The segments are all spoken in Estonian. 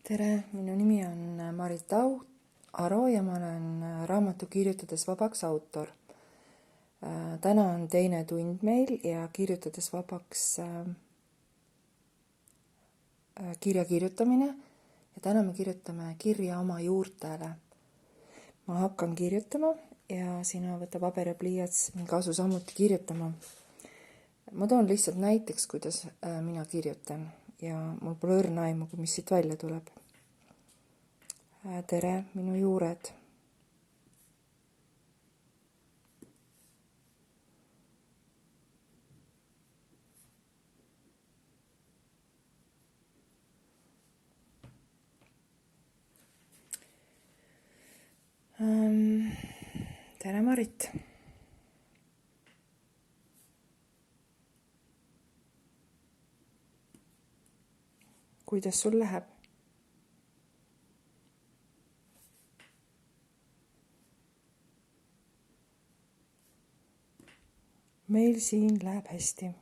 Tere, minu nimi on Marit Aro ja ma olen raamatu Kirjutades vabaks autor. Täna on teine tund meil ja Kirjutades vabaks kirja kirjutamine ja täna me kirjutame kirja oma juurtele. Ma hakkan kirjutama ja sina võta paber ja pliiats ning asu samuti kirjutama. Ma toon lihtsalt näiteks, kuidas mina kirjutan ja mul pole õrna aimu, mis siit välja tuleb. Tere, minu juured. Tere, Marit. Kuidas sul läheb? Meil siin läheb hästi.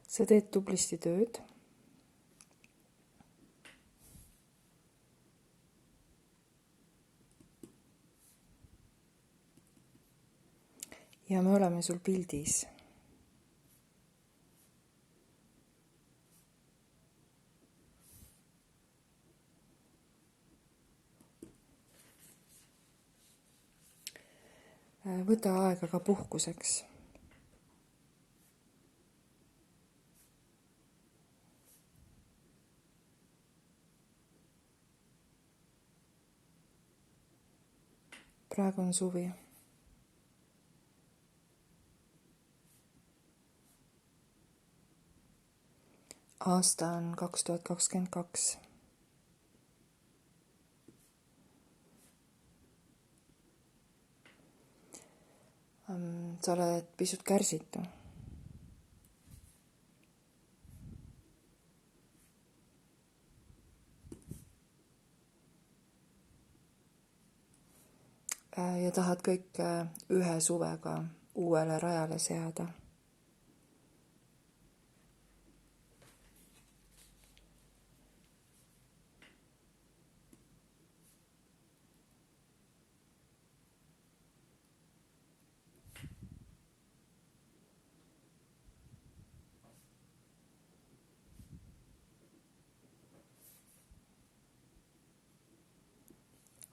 Sa teed tublisti tööd. Ja me oleme sul pildis. Võta aega ka puhkuseks. Praegu on suvi. Aasta on 2022. Sa oled pisut kärsitu. Ja tahad kõik ühe suvega uuele rajale seada.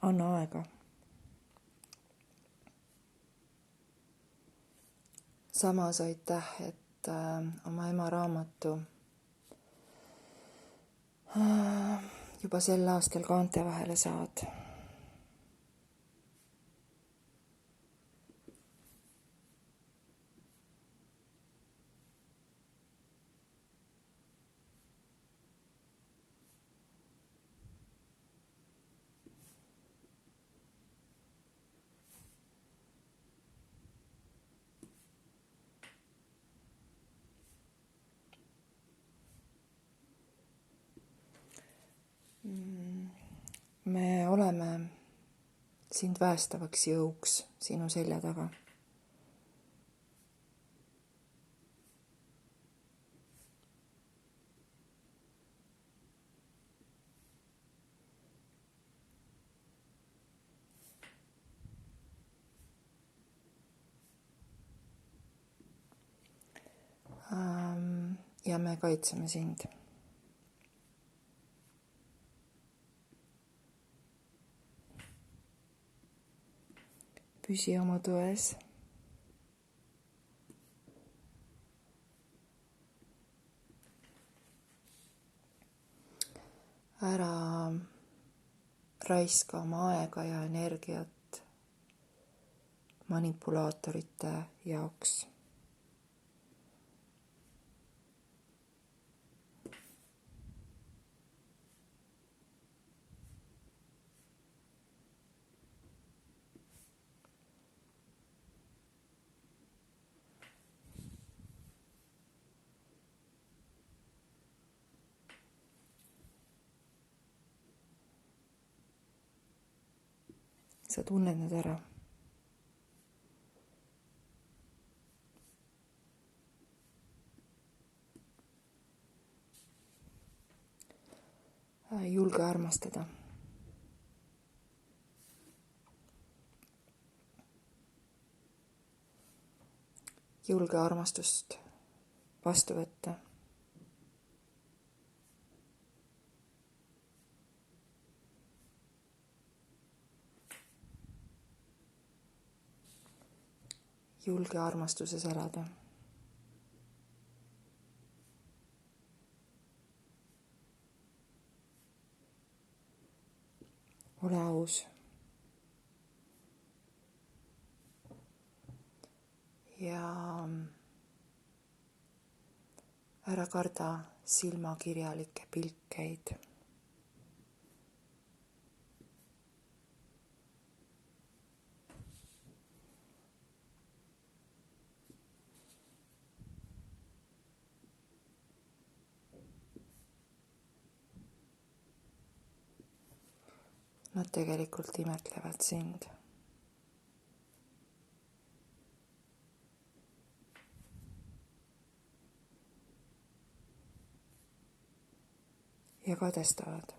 Anna aega. Samas aitäh, et oma ema raamatu juba sel aastal kaante vahele saad. Me oleme sind päästavaks jõuks sinu selja taga. Ja me kaitseme sind. Püsi oma tões. Ära raiska oma aega ja energiat manipulaatorite jaoks. Sa tunned need ära. julge armastada. Julge armastust vastu võtta. Julge armastuses elada. Ole aus. Ja ära karda silmakirjalikke pilkeid. Nad tegelikult imetlevad sind. Ja kadestavad.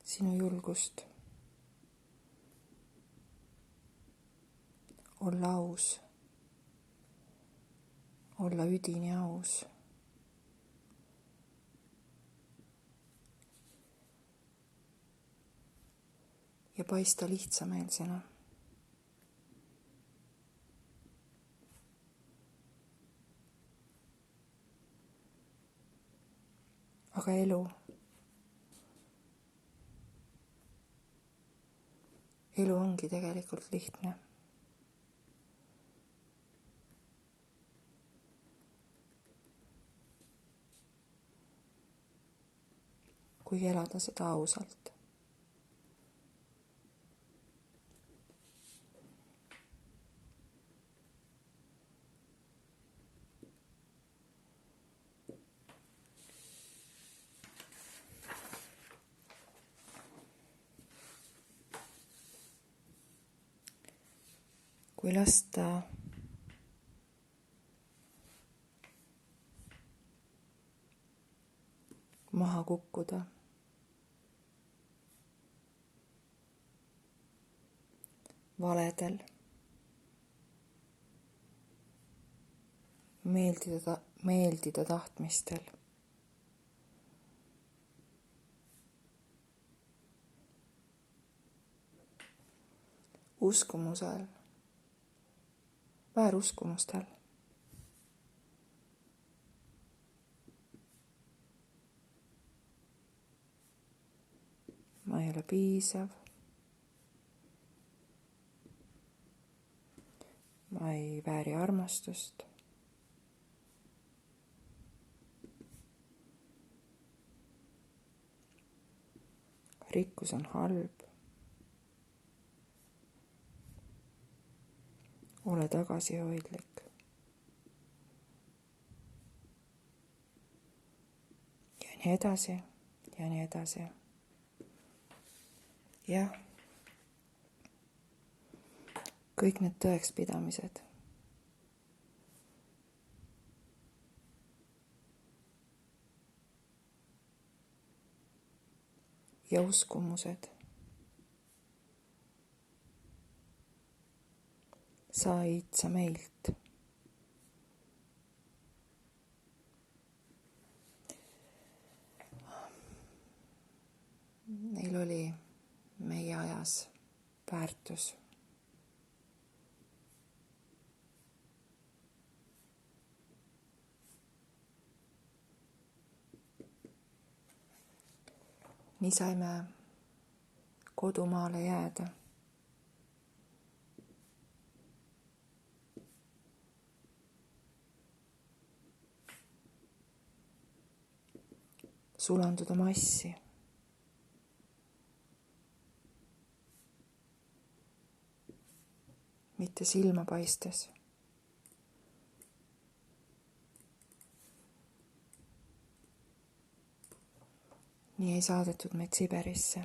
Sinu julgust olla aus, olla üdini aus. Ja paista lihtsameelsena. Aga elu ongi tegelikult lihtne. Kui elada seda ausalt. Kui lasta maha kukkuda, valedel, meeldida tahtmistel, uskumusel, vääruskumustel. Ma ei ole piisav. Ma ei vääri armastust. Rikkus on halb. Ole tagasihoidlik. Ja nii edasi, ja nii edasi. Jah. Kõik need tõekspidamised. Ja uskumused. Said sa meilt. Neil oli meie ajas väärtus. Nii saime kodumaale jääda. Sulanduda massi. Mitte silma paistes. Nii ei saadetud meid Siberisse.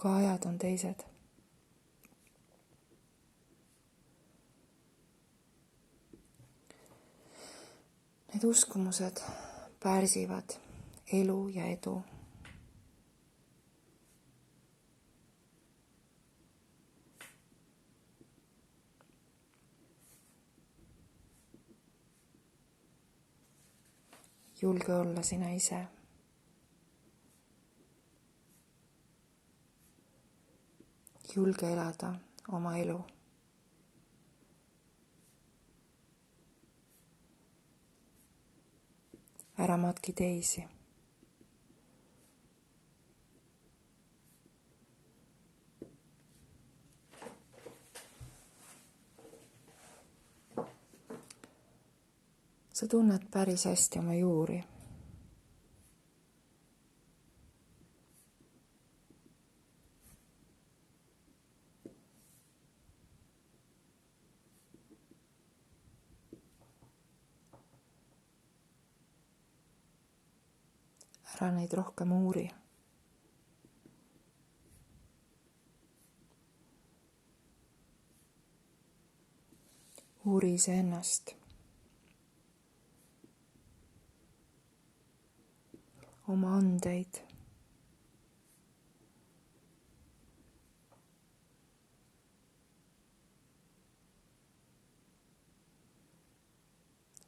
aga ajad on teised. Need uskumused pärsivad elu ja edu. Julge olla sina ise. Julge elada oma elu. Ära matki teisi. Sa tunned päris hästi oma juuri. Ära neid rohkem uuri. Uuri iseennast. Oma andeid.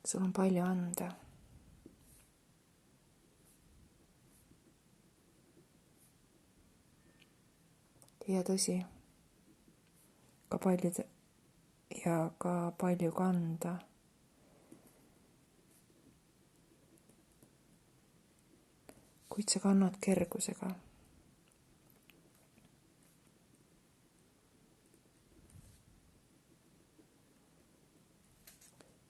Sul on palju anda. Ja tõsi, ka palju kanda. Kuid sa kannad kergusega.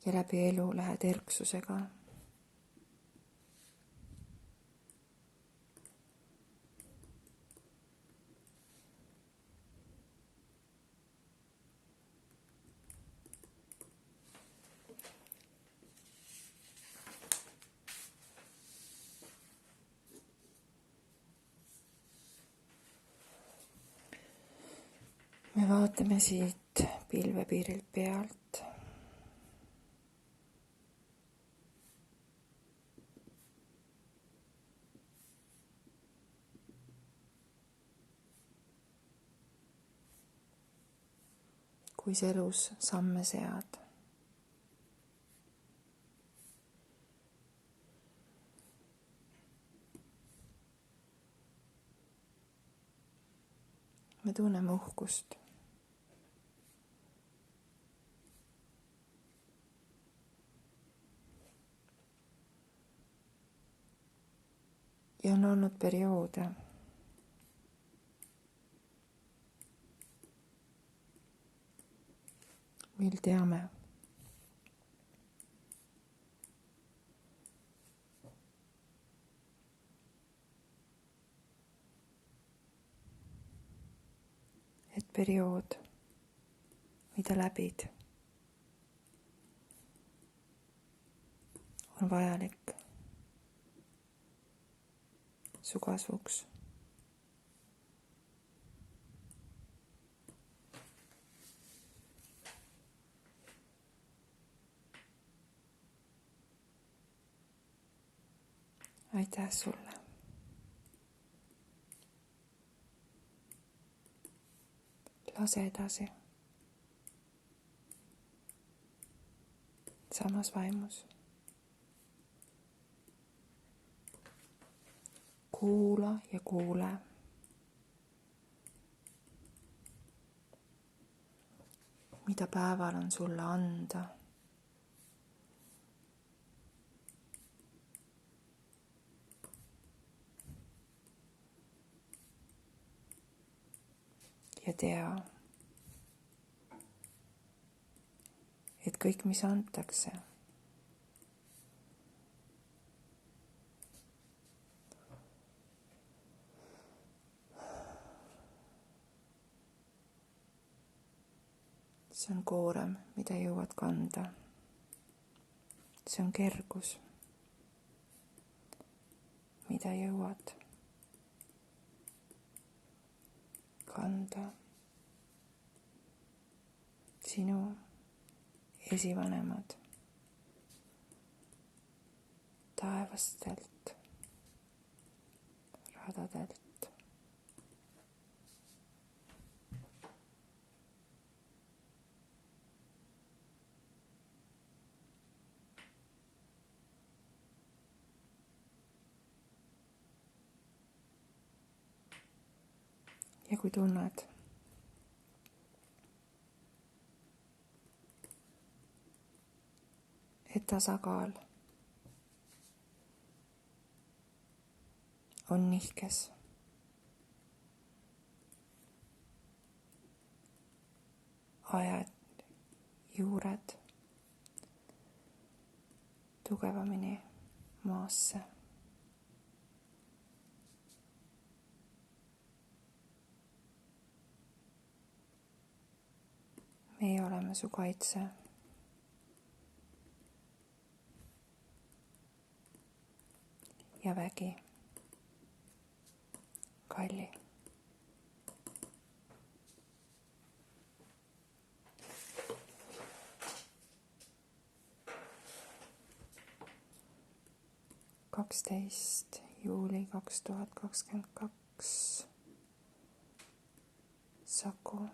Ja läbi elu lähed erksusega. Me vaatame siit pilvepiirilt pealt. Kui sa elus samme sead. Me tunneme uhkust. Ja on olnud perioode, mil teame, et periood, mida läbid, on vajalik su kasvuks. Aitäh sulle. Lase edasi. Samas vaimus. Kuula ja kuule. Mida päeval on sulle anda. Ja tea, et kõik, mis antakse, see on koorem, mida jõuad kanda. See on kergus, mida jõuad kanda sinu esivanemad taevastelt radadelt. Ja kui tunned, et tasakaal on nihkes, ajad juured tugevamini maasse. Meie oleme su kaitse. Ja vägi. Kalli. Juuli 2022 Saku